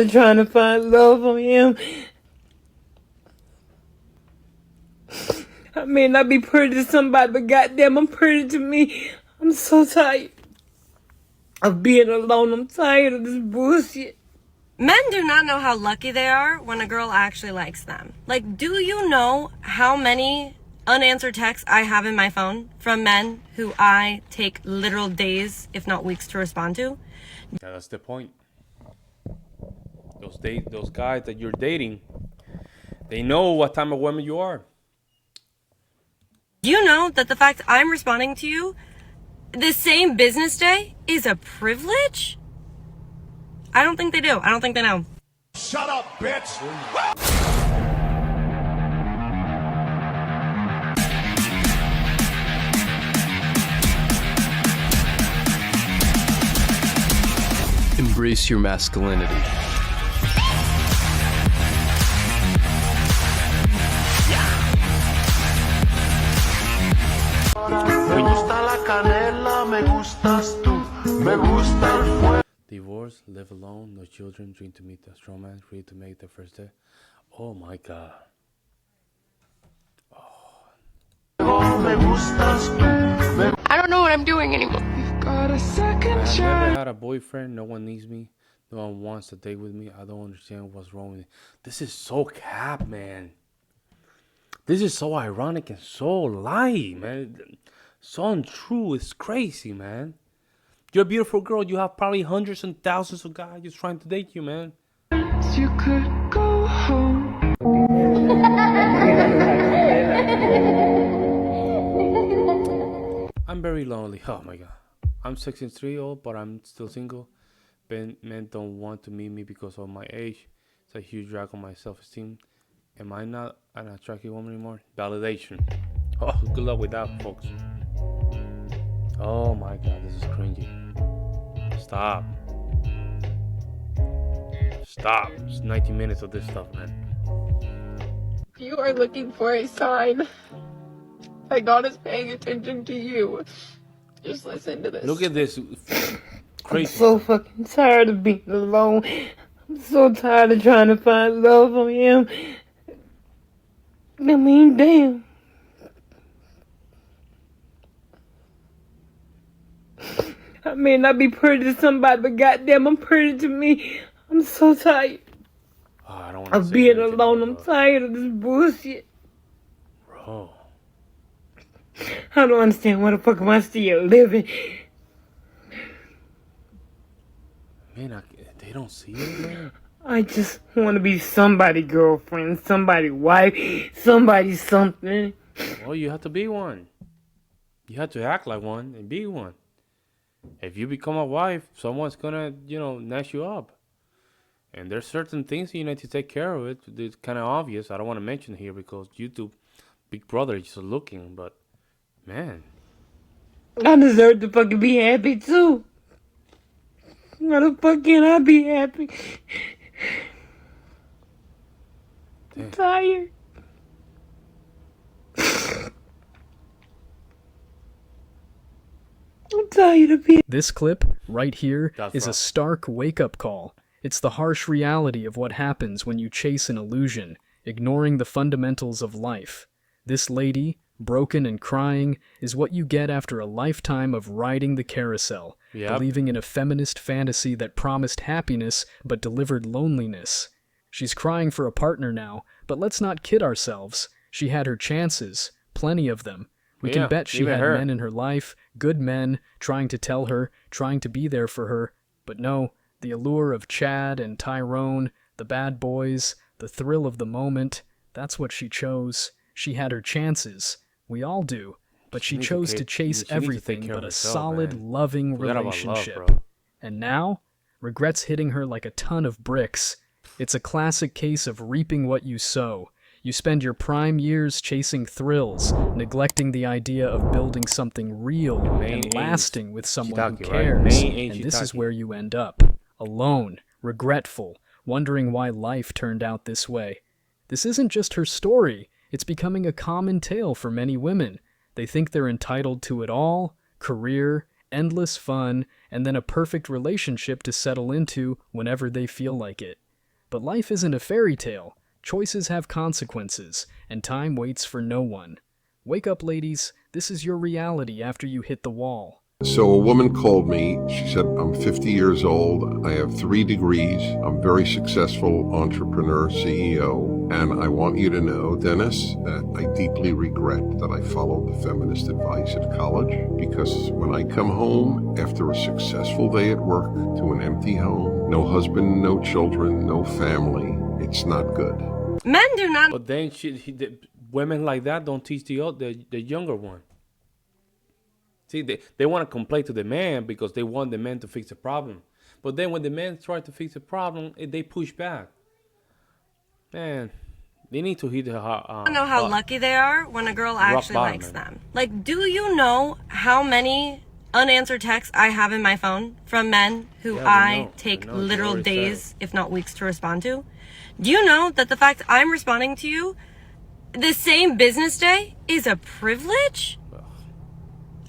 I'm trying to find love from him. I may not be pretty to somebody, but goddamn, I'm pretty to me. I'm so tired of being alone. I'm tired of this bullshit. Men do not know how lucky they are when a girl actually likes them. Like, do you know how many unanswered texts I have in my phone from men who I take literal days, if not weeks, to respond to? Yeah, that's the point. Those guys that you're dating, they know what type of woman you are. Do you know that the fact I'm responding to you the same business day is a privilege? I don't think they do. I don't think they know. Shut up, bitch! Embrace your masculinity. Divorce, live alone, no children, dream to meet the strong man, free to make the first day. Oh my god. I don't know what I'm doing anymore. You've got a second I've chance. never had a boyfriend. No one needs me. No one wants to date with me. I don't understand what's wrong with it. This is so cap, man. This is so ironic and so lie, man. So untrue. It's crazy, man. You're a beautiful girl. You have probably hundreds and thousands of guys just trying to date you, man. You could go home. I'm very lonely. Oh my god. I'm 63 old, but I'm still single. Men don't want to meet me because of my age. It's a huge drag on my self-esteem. Am I not an attractive woman anymore? Validation. Oh, good luck with that, folks. Oh my god, this is cringy. Stop. Stop. It's 90 minutes of this stuff, man. If you are looking for a sign that God is paying attention to you, just listen to this. Look at this crazy I'm so stuff. fucking tired of being alone. I'm so tired of trying to find love from him. I mean, damn. I may not be pretty to somebody, but goddamn, I'm pretty to me. I'm so tired Oh, I don't want to of say being anything alone. more, I'm bro. tired of this bullshit. Bro. I don't understand why the fuck am I still living. Man, they don't see it, man. I just want to be somebody's girlfriend, somebody's wife, somebody's something. Well, you have to be one. You have to act like one and be one. If you become a wife, someone's gonna, snatch you up. And there's certain things you need to take care of it. It's kind of obvious. I don't want to mention here because YouTube, Big Brother is just looking. But, man. I deserve to fucking be happy too. Why the fuck can't I be happy? I'm tired. I'm tired of being. This clip, right here, That's is a rough. stark wake-up call. It's the harsh reality of what happens when you chase an illusion, ignoring the fundamentals of life. This lady, broken and crying, is what you get after a lifetime of riding the carousel, Yep. believing in a feminist fantasy that promised happiness but delivered loneliness. She's crying for a partner now, but let's not kid ourselves. She had her chances, plenty of them. We Yeah, can bet she even had her. men in her life, good men, trying to tell her, trying to be there for her. But no, the allure of Chad and Tyrone, the bad boys, the thrill of the moment, that's what she chose. She had her chances. We all do. But she needs to chose to take- chase she needs to take everything care of but a herself, solid, man. loving Forget about love, relationship. bro. And now, regrets hitting her like a ton of bricks. It's a classic case of reaping what you sow. You spend your prime years chasing thrills, neglecting the idea of building something real Main and aim lasting with someone shiitake, who right? cares. Main aim And this is shiitake. where you end up. Alone, regretful, wondering why life turned out this way. This isn't just her story. It's becoming a common tale for many women. They think they're entitled to it all, career, endless fun, and then a perfect relationship to settle into whenever they feel like it. But life isn't a fairy tale. Choices have consequences, and time waits for no one. Wake up, ladies. This is your reality after you hit the wall. So a woman called me. She said, I'm 50 years old. I have 3 degrees. I'm a very successful entrepreneur, CEO. And I want you to know, Dennis, that I deeply regret that I followed the feminist advice at college, because when I come home after a successful day at work to an empty home, no husband, no children, no family, it's not good. Men do not. But then women like that don't teach the younger one. See, they want to complain to the man because they want the man to fix the problem. But then when the man tries to fix the problem, they push back. Man, they need to hit the I don't know how lucky they are when a girl actually bottom, likes man. them. Like, do you know how many unanswered texts I have in my phone from men who I take literal days, if not weeks, to respond to? Do you know that the fact I'm responding to you the same business day is a privilege?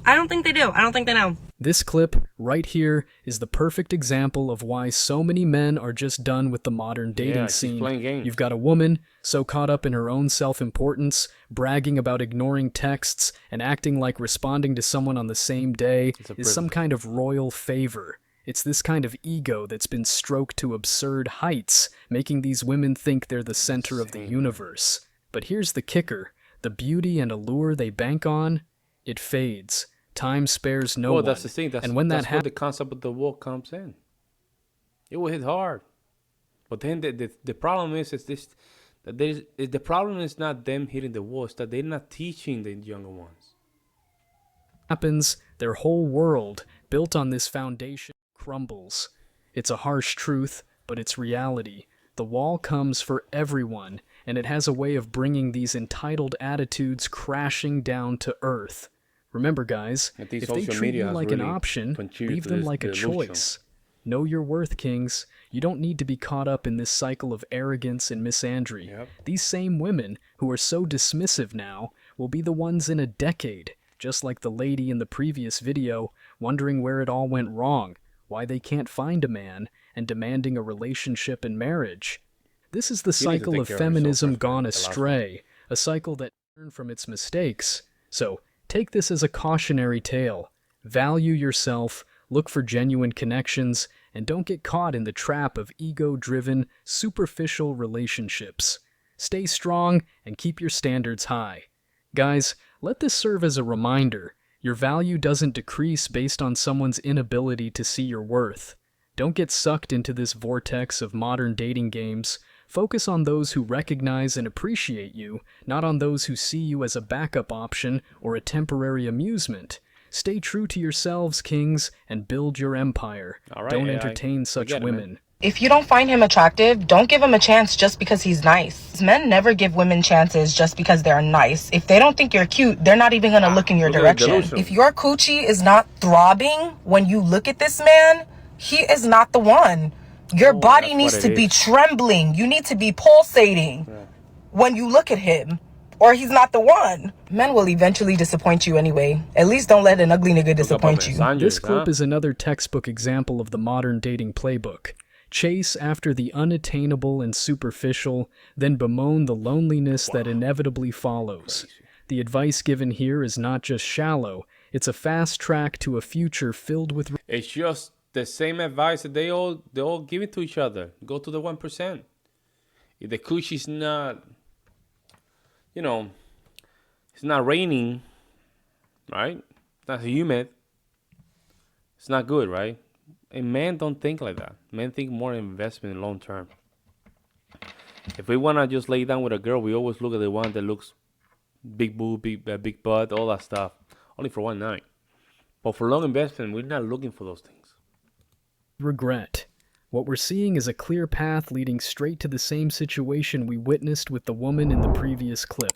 I don't think they do. I don't think they know. This clip right here is the perfect example of why so many men are just done with the modern dating scene. Playing games. You've got a woman so caught up in her own self-importance, bragging about ignoring texts and acting like responding to someone on the same day is some kind of royal favor. It's this kind of ego that's been stroked to absurd heights, making these women think they're the center of the universe. But here's the kicker. The beauty and allure they bank on, it fades. Time spares no one. That's the thing. That's where the concept of the wall comes in. It will hit hard. But then the problem is the problem is not them hitting the wall. It's that they're not teaching the younger ones. Happens, their whole world, built on this foundation, crumbles. It's a harsh truth, but it's reality. The wall comes for everyone, and it has a way of bringing these entitled attitudes crashing down to earth. Remember, guys, if they treat you like an option, leave them like a choice. Know your worth, kings. You don't need to be caught up in this cycle of arrogance and misandry. Yep. These same women, who are so dismissive now, will be the ones in a decade, just like the lady in the previous video, wondering where it all went wrong, why they can't find a man, and demanding a relationship and marriage. This is the cycle of feminism gone astray, a cycle that learned from its mistakes. So, take this as a cautionary tale. Value yourself, look for genuine connections, and don't get caught in the trap of ego-driven, superficial relationships. Stay strong and keep your standards high. Guys, let this serve as a reminder. Your value doesn't decrease based on someone's inability to see your worth. Don't get sucked into this vortex of modern dating games. Focus on those who recognize and appreciate you, not on those who see you as a backup option or a temporary amusement. Stay true to yourselves, kings, and build your empire. Don't entertain such women. If you don't find him attractive, don't give him a chance just because he's nice. Men never give women chances just because they're nice. If they don't think you're cute, they're not even gonna look in your direction. If your coochie is not throbbing when you look at this man, he is not the one. Your body needs to be trembling. You need to be pulsating when you look at him, or he's not the one. Men will eventually disappoint you anyway. At least don't let an ugly nigga disappoint you. This clip is another textbook example of the modern dating playbook. Chase after the unattainable and superficial, then bemoan the loneliness that inevitably follows. The advice given here is not just shallow, it's a fast track to a future filled with... It's just the same advice that they all give it to each other. Go to the 1%. If the coochie's not, it's not raining, right? It's not humid. It's not good, right? And men don't think like that. Men think more investment long term. If we want to just lay down with a girl, we always look at the one that looks big boob, big butt, all that stuff, only for one night. But for long investment, we're not looking for those things. Regret. What we're seeing is a clear path leading straight to the same situation we witnessed with the woman in the previous clip.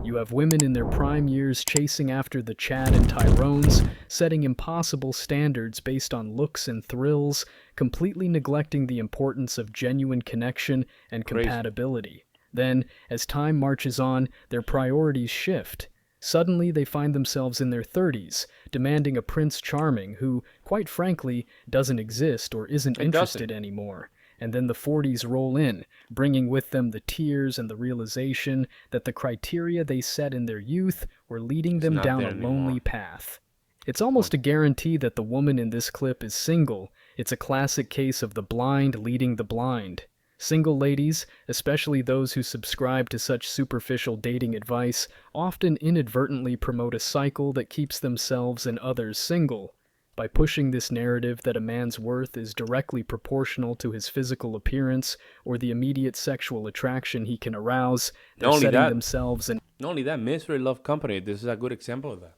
You have women in their prime years chasing after the Chad and Tyrones, setting impossible standards based on looks and thrills, completely neglecting the importance of genuine connection and compatibility. Then, as time marches on, their priorities shift. Suddenly, they find themselves in their 30s, demanding a Prince Charming who, quite frankly, doesn't exist or isn't interested anymore. and then the 40s roll in, bringing with them the tears and the realization that the criteria they set in their youth were leading them down a lonely path. It's almost a guarantee that the woman in this clip is single. It's a classic case of the blind leading the blind. Single ladies, especially those who subscribe to such superficial dating advice, often inadvertently promote a cycle that keeps themselves and others single. By pushing this narrative that a man's worth is directly proportional to his physical appearance or the immediate sexual attraction he can arouse, they're setting themselves in... Not only that, Misery Love Company, this is a good example of that.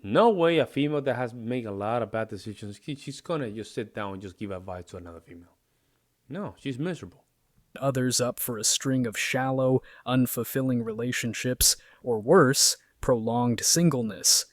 No way a female that has made a lot of bad decisions, she's gonna just sit down and just give advice to another female. No, she's miserable. Others up for a string of shallow, unfulfilling relationships, or worse, prolonged singleness.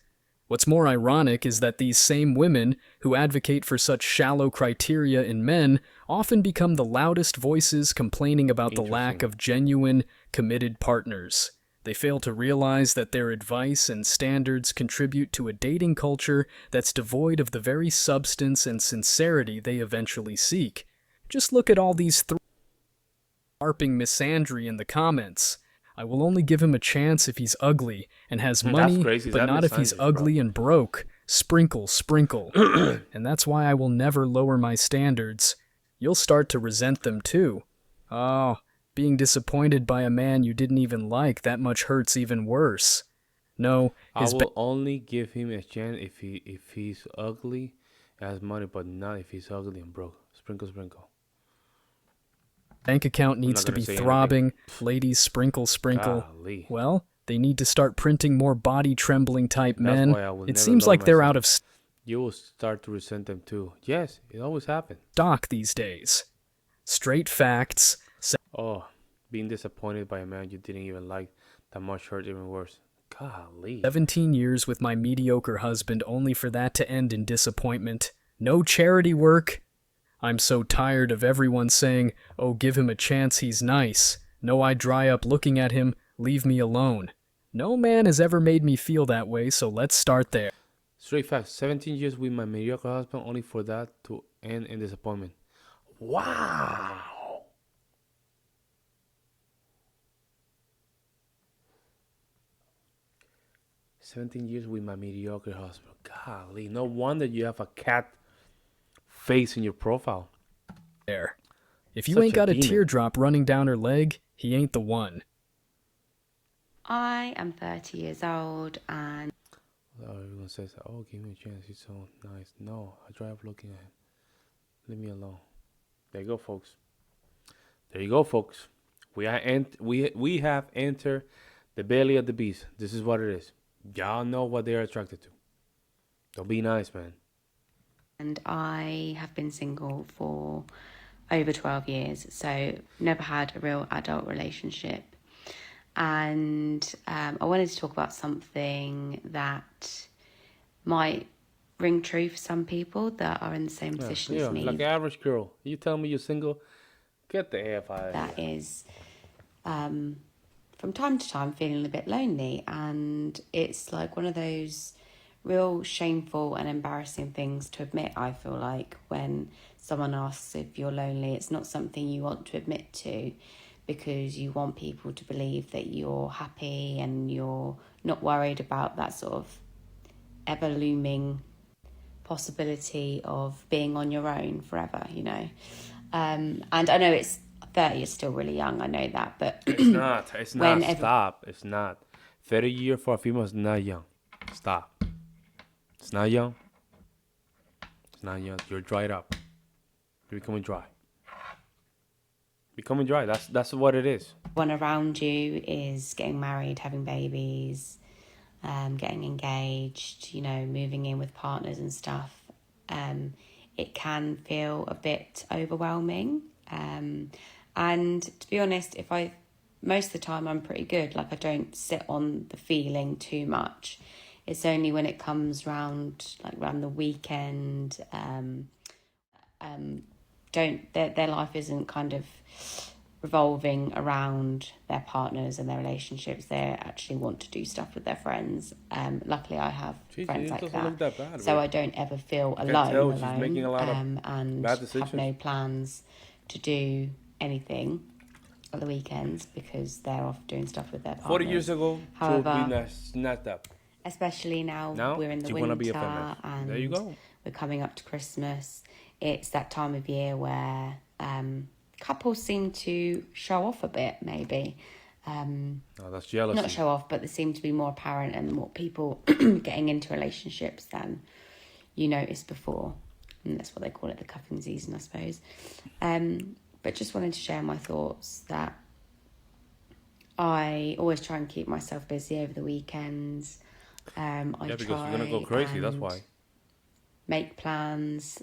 What's more ironic is that these same women who advocate for such shallow criteria in men often become the loudest voices complaining about the lack of genuine, committed partners. They fail to realize that their advice and standards contribute to a dating culture that's devoid of the very substance and sincerity they eventually seek. Just look at all these harping misandry in the comments. I will only give him a chance if he's ugly and has money, but not if he's ugly and broke. Sprinkle, sprinkle. And that's why I will never lower my standards. You'll start to resent them too. Oh, being disappointed by a man you didn't even like, that much hurts even worse. No, I will only give him a chance if he's ugly, has money, but not if he's ugly and broke. Sprinkle, sprinkle. Bank account needs to be throbbing. Anything. Ladies, sprinkle, sprinkle. Golly. Well, they need to start printing more body-trembling type men. It seems like they're out of you will start to resent them too. Yes, it always happens. Stock these days. Straight facts. Oh, being disappointed by a man you didn't even like, that much hurt even worse. Golly. 17 years with my mediocre husband only for that to end in disappointment. No charity work. I'm so tired of everyone saying, oh, give him a chance, he's nice. No, I dry up looking at him, leave me alone. No man has ever made me feel that way, so let's start there. Straight facts, 17 years with my mediocre husband only for that to end in disappointment. Wow! "17 years with my mediocre husband." Golly, no wonder you have a cat face in your profile. There. If you ain't got a teardrop running down her leg, he ain't the one. I am 30 years old and... Everyone says, oh, give me a chance, he's so nice. No, I dry up looking at him. Leave me alone. There you go, folks. There you go, folks. We have entered the belly of the beast. This is what it is. Y'all know what they're attracted to. Don't be nice, man. And I have been single for over 12 years, so never had a real adult relationship. And I wanted to talk about something that might ring true for some people that are in the same position as me. Like an average girl. You tell me you're single, get the F out of here. That is, from time to time, feeling a bit lonely. And it's like one of those real shameful and embarrassing things to admit, I feel like, when someone asks if you're lonely. It's not something you want to admit to because you want people to believe that you're happy and you're not worried about that sort of ever-looming possibility of being on your own forever, you know. And I know it's 30 is still really young, I know that, but... It's not, stop, it's not. 30 years for a female is not young. Stop. It's not young. It's not young. You're dried up. You're becoming dry. Becoming dry. That's what it is. When around you is getting married, having babies, getting engaged, you know, moving in with partners and stuff, it can feel a bit overwhelming. And to be honest, most of the time I'm pretty good. Like, I don't sit on the feeling too much. It's only when it comes round, like around the weekend, their life isn't kind of revolving around their partners and their relationships. They actually want to do stuff with their friends. Luckily, I have friends like that, so I don't ever feel alone, and have no plans to do anything at the weekends because they're off doing stuff with their partners. 40 years ago, However, not that. especially now we're in the winter and there you go. we're coming up to Christmas, it's that time of year where couples seem to show off a bit, maybe. That's jealousy. Not show off, but they seem to be more apparent and more people getting into relationships than you noticed before. And that's what they call it, the cuffing season, I suppose. But just wanted to share my thoughts that I always try and keep myself busy over the weekends. Because you're going to go crazy, that's why. Make plans,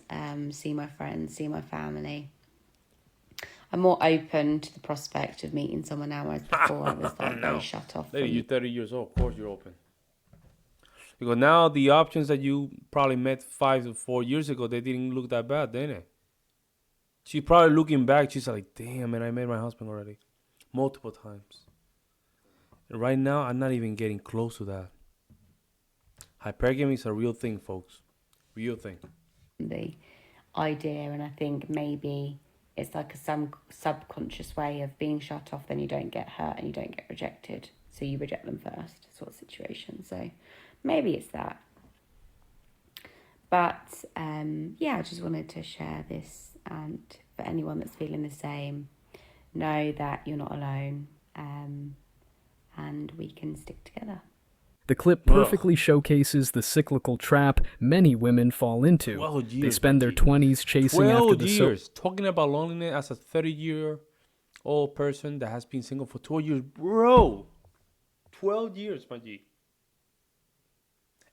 see my friends, see my family. I'm more open to the prospect of meeting someone now, whereas before I was like very shut off. Lady, you're 30 years old, of course you're open. Because now the options that you probably met 5 to 4 years ago, they didn't look that bad, didn't it? She probably looking back, she's like, damn, man, I met my husband already. Multiple times. And right now, I'm not even getting close to that. Hypergamy is a real thing, folks. Real thing. The idea, and I think maybe it's like a subconscious way of being shut off, then you don't get hurt and you don't get rejected. So you reject them first, sort of situation. So maybe it's that. But I just wanted to share this, and for anyone that's feeling the same, know that you're not alone, and we can stick together. The clip perfectly showcases the cyclical trap many women fall into. 12 years, they spend their 20s chasing after the... 12 years. Talking about loneliness as a 30-year-old person that has been single for 12 years. Bro! 12 years, my G.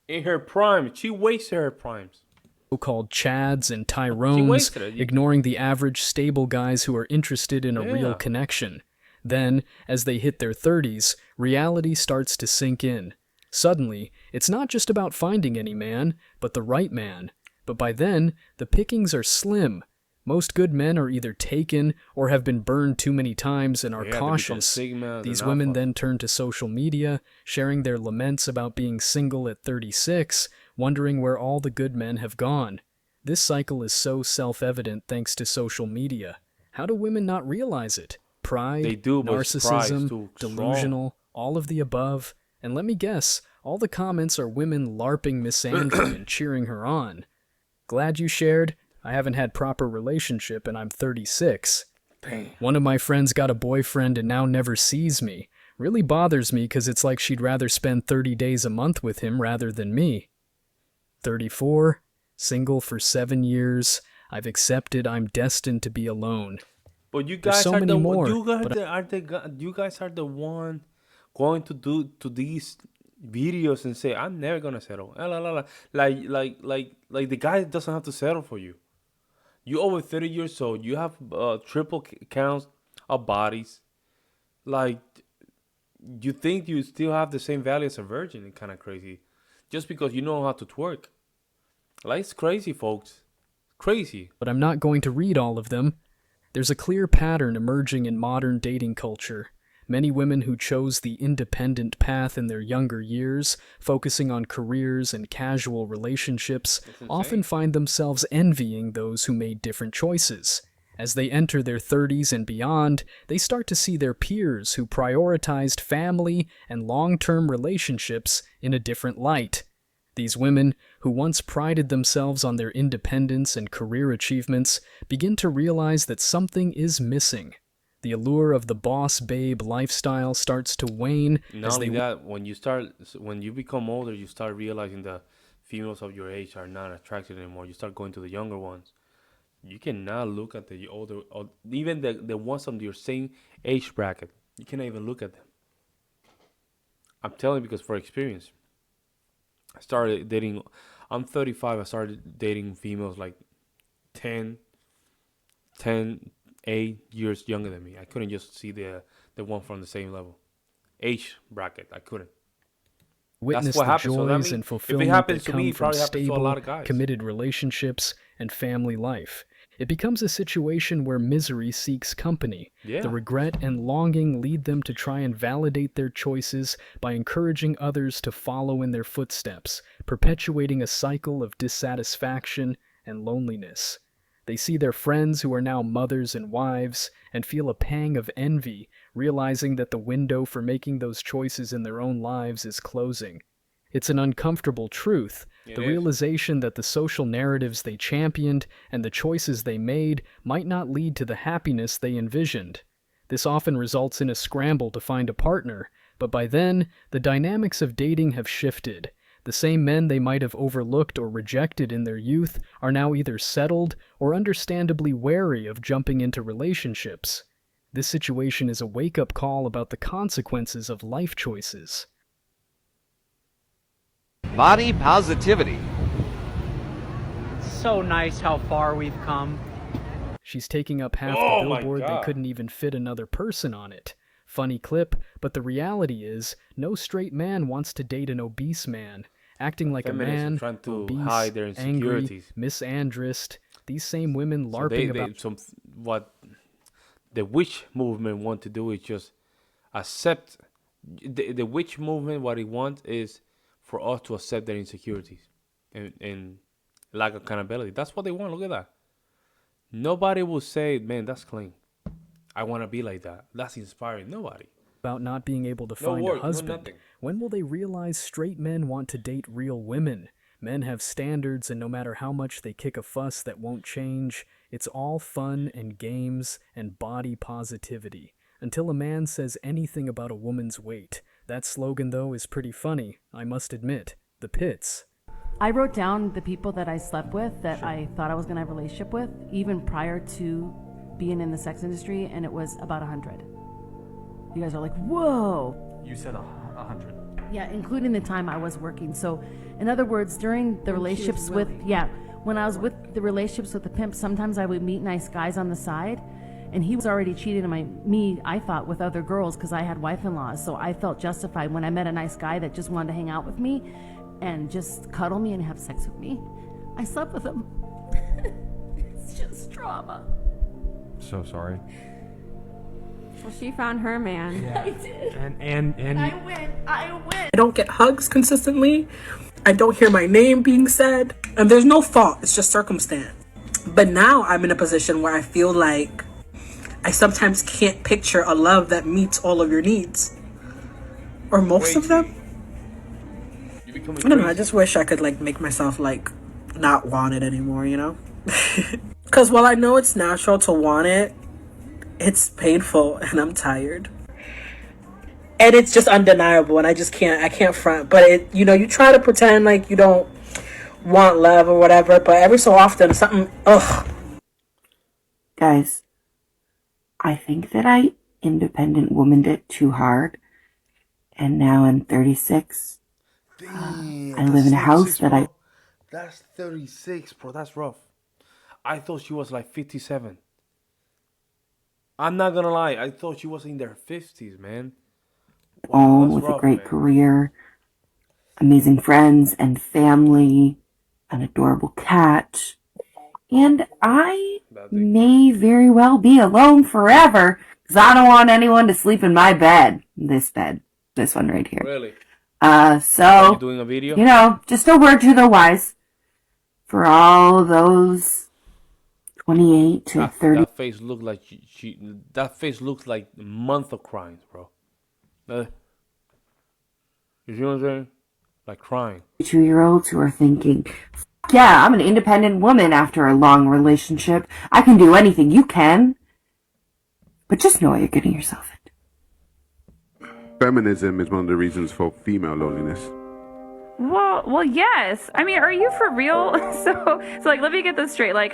In her prime. She wasted her primes. So-called Chads and Tyrones, ignoring the average stable guys who are interested in a real connection. Then, as they hit their 30s, reality starts to sink in. Suddenly, it's not just about finding any man, but the right man. But by then, the pickings are slim. Most good men are either taken or have been burned too many times and are cautious. These women then turn to social media, sharing their laments about being single at 36, wondering where all the good men have gone. This cycle is so self-evident thanks to social media. How do women not realize it? Pride, narcissism, delusional, all of the above. And let me guess, all the comments are women LARPing Miss Angie and cheering her on. Glad you shared. I haven't had proper relationship and I'm 36. Damn. One of my friends got a boyfriend and now never sees me. Really bothers me because it's like she'd rather spend 30 days a month with him rather than me. 34, single for 7 years. I've accepted I'm destined to be alone. But you guys are the one. You guys are the one going to do to these videos and say, I'm never gonna settle. Like the guy doesn't have to settle for you. You over 30 years old. You have triple counts of bodies. Like, you think you still have the same value as a virgin? It's kind of crazy. Just because you know how to twerk. Like, it's crazy, folks. Crazy. But I'm not going to read all of them. There's a clear pattern emerging in modern dating culture. Many women who chose the independent path in their younger years, focusing on careers and casual relationships, often find themselves envying those who made different choices. As they enter their 30s and beyond, they start to see their peers who prioritized family and long-term relationships in a different light. These women, who once prided themselves on their independence and career achievements, begin to realize that something is missing. The allure of the boss babe lifestyle starts to wane. Not only that, when you become older, you start realizing that females of your age are not attracted anymore. You start going to the younger ones. You cannot look at the older, or even the ones on your same age bracket. You cannot even look at them. I'm telling you because for experience. I started dating, I'm 35, I started dating females like 10, 8 years younger than me. I couldn't just see the one from the same level. Age bracket, I couldn't. Witness the joys and fulfillment that come from stable, committed relationships and family life. It becomes a situation where misery seeks company. Yeah. The regret and longing lead them to try and validate their choices by encouraging others to follow in their footsteps, perpetuating a cycle of dissatisfaction and loneliness. They see their friends who are now mothers and wives and feel a pang of envy, realizing that the window for making those choices in their own lives is closing. It's an uncomfortable truth, the realization that the social narratives they championed and the choices they made might not lead to the happiness they envisioned. This often results in a scramble to find a partner, but by then, the dynamics of dating have shifted. The same men they might have overlooked or rejected in their youth are now either settled or understandably wary of jumping into relationships. This situation is a wake-up call about the consequences of life choices. Body positivity. So nice how far we've come. She's taking up half the billboard, they couldn't even fit another person on it. Funny clip, but the reality is, no straight man wants to date an obese man. Acting like Feminists a man, trying to obese, hide their angry, insecurities. misandrist, these same women LARPing about... What the witch movement want to do is just accept... The witch movement, what it wants is for us to accept their insecurities and lack of accountability. That's what they want. Look at that. Nobody will say, man, that's clean. I want to be like that. That's inspiring. Nobody. About not being able to find a husband. When will they realize straight men want to date real women? Men have standards, and no matter how much they kick a fuss, that won't change. It's all fun and games and body positivity. Until a man says anything about a woman's weight. That slogan, though, is pretty funny, I must admit. The pits. I wrote down the people that I slept with that I thought I was going to have a relationship with, even prior to being in the sex industry, and it was about 100. You guys are like, whoa. You said 100. Yeah, including the time I was working. So, in other words, during the relationships with, when I was with the relationships with the pimp, sometimes I would meet nice guys on the side, and he was already cheating on me, I thought, with other girls because I had wife-in-laws. So I felt justified when I met a nice guy that just wanted to hang out with me and just cuddle me and have sex with me. I slept with him. It's just trauma. So sorry. Well, she found her man. Yeah. I did. And I win. I don't get hugs consistently. I don't hear my name being said. And there's no fault. It's just circumstance. But now I'm in a position where I feel like I sometimes can't picture a love that meets all of your needs. Or most of them. I don't know. I just wish I could like make myself like not want it anymore, you know? Because while I know it's natural to want it, it's painful and I'm tired. And it's just undeniable and I can't front. But it, you know, you try to pretend like you don't want love or whatever, but every so often something, ugh. Guys, I think that I independent womaned it too hard. And now I'm 36. Damn, I live in a house that bro. That's 36, bro. That's rough. I thought she was like 57. I'm not gonna lie. I thought she was in their 50s, man. Wow, with rough, a great career, amazing friends and family, an adorable cat. And I may very well be alone forever because I don't want anyone to sleep in my bed. This one right here. Really? So, are you doing a video? You know, just a word to the wise for all those 28 to 30. That face looked like that face looks like a month of crying, bro. You see what I'm saying? Like crying. 2-year-olds who are thinking, yeah, I'm an independent woman after a long relationship. I can do anything. You can. But just know what you're getting yourself into. Feminism is one of the reasons for female loneliness. Well, yes. I mean, are you for real? So like, let me get this straight. Like,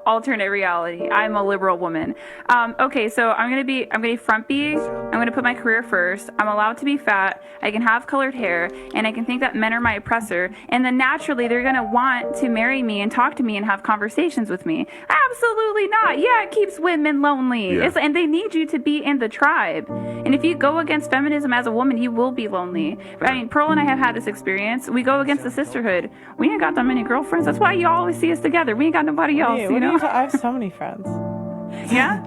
alternate reality. I'm a liberal woman. Okay, so I'm gonna be front B. I'm gonna put my career first. I'm allowed to be fat. I can have colored hair, and I can think that men are my oppressor. And then naturally, they're gonna want to marry me and talk to me and have conversations with me. Absolutely not. Yeah, it keeps women lonely. Yeah. And they need you to be in the tribe. And if you go against feminism as a woman, you will be lonely. I mean, Pearl and I have had this experience. alliance. We go against the sisterhood. We ain't got that many girlfriends. That's why you always see us together. We ain't got nobody else, Hey, you know? I have so many friends. Yeah?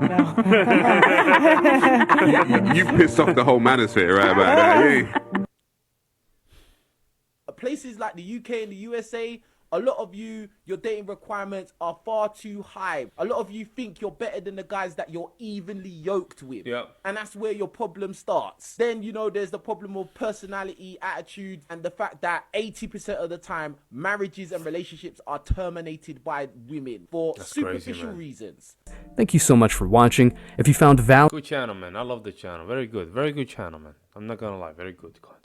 You pissed off the whole manosphere right about that. Yeah. Places like the UK and the USA, a lot of your dating requirements are far too high. A lot of you think you're better than the guys that you're evenly yoked with. Yep. And that's where your problem starts. Then, there's the problem of personality, attitude, and the fact that 80% of the time, marriages and relationships are terminated by women for superficial reasons. Thank you so much for watching. If you found value... Good channel, man. I love the channel. Very good. Very good channel, man. I'm not gonna lie. Very good content.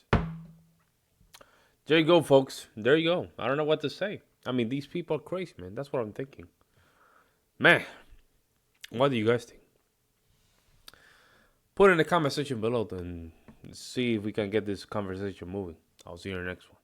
There you go, folks. There you go. I don't know what to say. I mean, these people are crazy, man. That's what I'm thinking. Man, what do you guys think? Put it in the comment section below and see if we can get this conversation moving. I'll see you in the next one.